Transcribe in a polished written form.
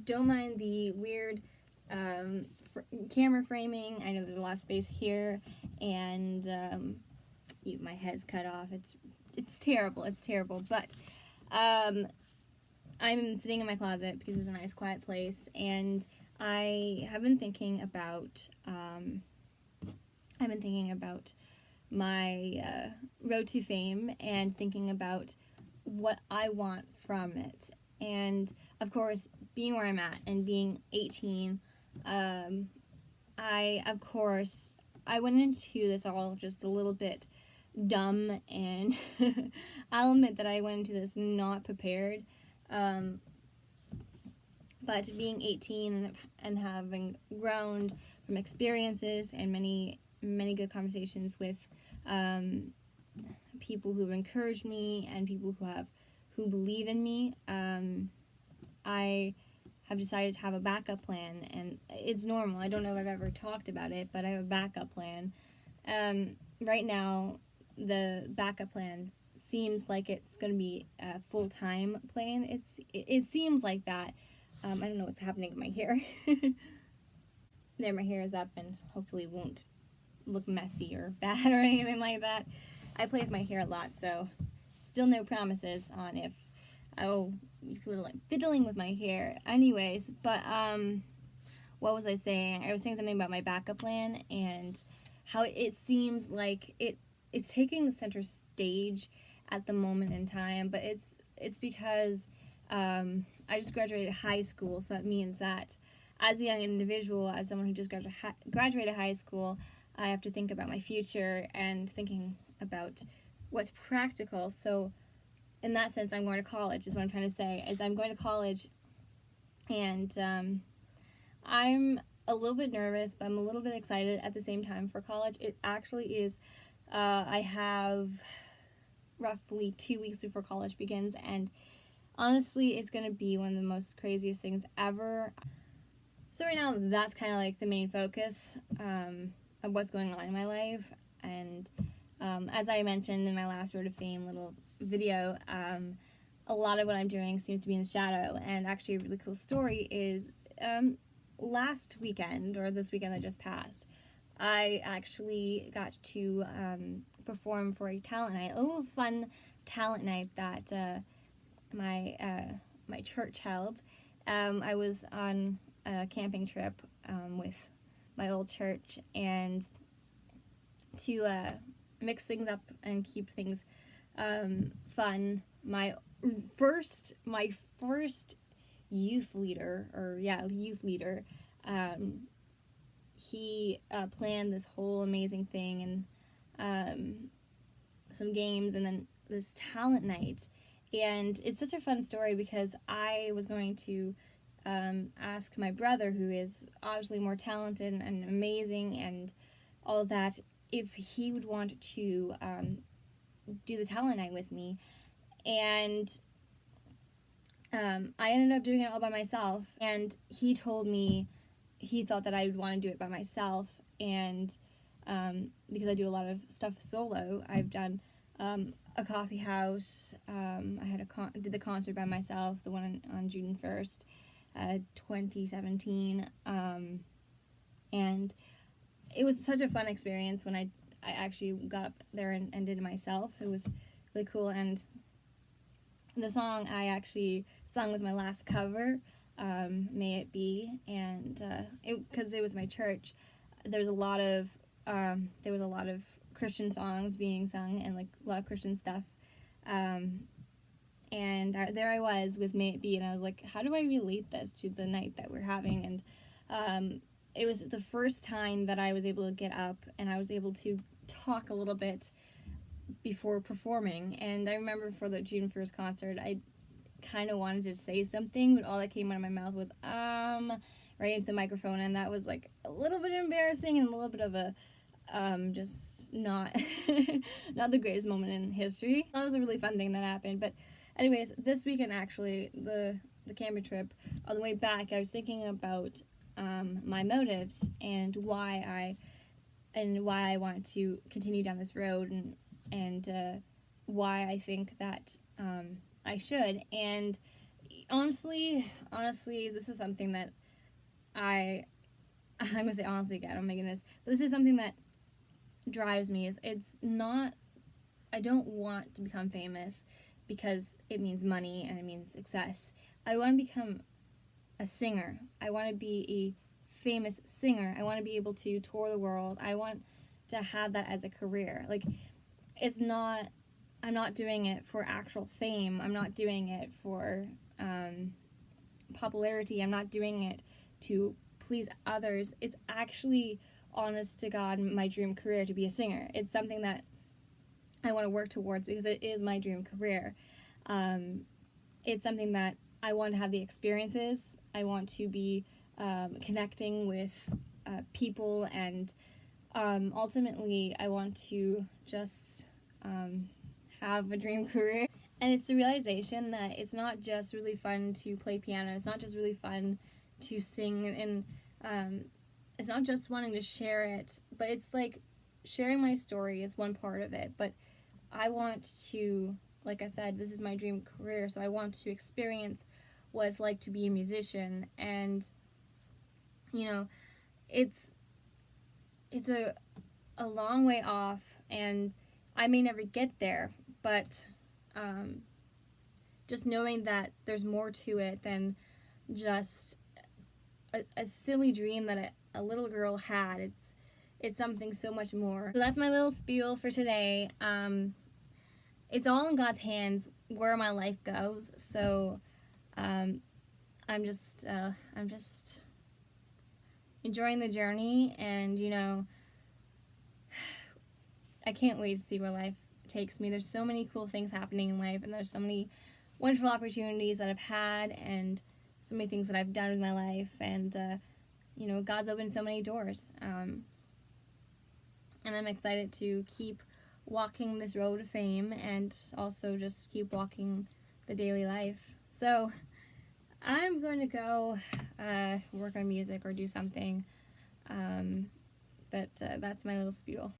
Don't mind the weird camera framing. I know there's a lot of space here, and my head's cut off. It's terrible. It's terrible. But I'm sitting in my closet because it's a nice, quiet place, and I have been thinking about my road to fame and thinking about what I want from it. And of course, being where I'm at and being 18, I went into this all just a little bit dumb, and I'll admit that I went into this not prepared. But being 18 and having grown from experiences and many good conversations with people who've encouraged me and people who believe in me, I have decided to have a backup plan, and it's normal. I don't know if I've ever talked about it, but I have a backup plan. Right now, the backup plan seems like it's going to be a full-time plan. It seems like that. I don't know what's happening to my hair. There, my hair is up and hopefully won't look messy or bad or anything like that. I play with my hair a lot, so still no promises on if I'll be fiddling with my hair. Anyways, but what was I saying? I was saying something about my backup plan and how it seems like it's taking the center stage at the moment in time, but it's because I just graduated high school, so that means that as a young individual, as someone who just graduated high school, I have to think about my future and thinking about what's practical. So in that sense, I'm going to college, is what I'm trying to say, is I'm going to college, and I'm a little bit nervous, but I'm a little bit excited at the same time for college. It actually is, I have roughly 2 weeks before college begins, and honestly, it's going to be one of the most craziest things ever. So right now, that's kind of like the main focus of what's going on in my life. And as I mentioned in my last Road to Fame little video, a lot of what I'm doing seems to be in the shadow. And actually, a really cool story is last weekend, or this weekend that just passed, I actually got to perform for a talent night, a little fun talent night that my church held. I was on a camping trip with my old church, and to mix things up and keep things fun, my first youth leader, he planned this whole amazing thing, and some games, and then this talent night. And it's such a fun story because I was going to ask my brother, who is obviously more talented and amazing and all of that, if he would want to do the talent night with me. And I ended up doing it all by myself. And he told me he thought that I would want to do it by myself. And because I do a lot of stuff solo, I've done a coffee house. I did the concert by myself, the one on June 1st, 2017, and it was such a fun experience when I actually got up there and did it myself. It was really cool, and the song I actually sung was my last cover, May It Be, and because it was my church, there was a lot of Christian songs being sung and like a lot of Christian stuff, and there I was with May It Be, and I was like, how do I relate this to the night that we're having? And it was the first time that I was able to get up and I was able to talk a little bit before performing. And I remember for the June 1st concert, I kind of wanted to say something, but all that came out of my mouth was right into the microphone, and that was like a little bit embarrassing and a little bit of a just not not the greatest moment in history. That was a really fun thing that happened. But anyways, this weekend, actually, the camping trip, on the way back, I was thinking about my motives and why I want to continue down this road, and why I think that I should. And Honestly, this is something that I'm gonna say honestly again, oh my goodness, but this is something that drives me. Is It's not, I don't want to become famous because it means money and it means success. I want to become a singer. I want to be a famous singer. I want to be able to tour the world. I want to have that as a career. Like, it's not, I'm not doing it for actual fame. I'm not doing it for popularity. I'm not doing it to please others. It's actually, honest to God, my dream career to be a singer. It's something that I want to work towards because it is my dream career. It's something that I want to have the experiences. I want to be connecting with people, and ultimately, I want to just have a dream career. And it's the realization that it's not just really fun to play piano. It's not just really fun to sing, and it's not just wanting to share it, but it's like sharing my story is one part of it. But I want to, like I said, this is my dream career, so I want to experience what it's like to be a musician. And you know, it's it's a long way off, and I may never get there, but um, just knowing that there's more to it than just a silly dream that a little girl had. It's something so much more. So that's my little spiel for today. It's all in God's hands where my life goes. So I'm just enjoying the journey, and I can't wait to see where life takes me. There's so many cool things happening in life, and there's so many wonderful opportunities that I've had, and so many things that I've done with my life, and God's opened so many doors, and I'm excited to keep walking this road to fame, and also just keep walking the daily life. So I'm going to go work on music or do something, but that's my little spiel.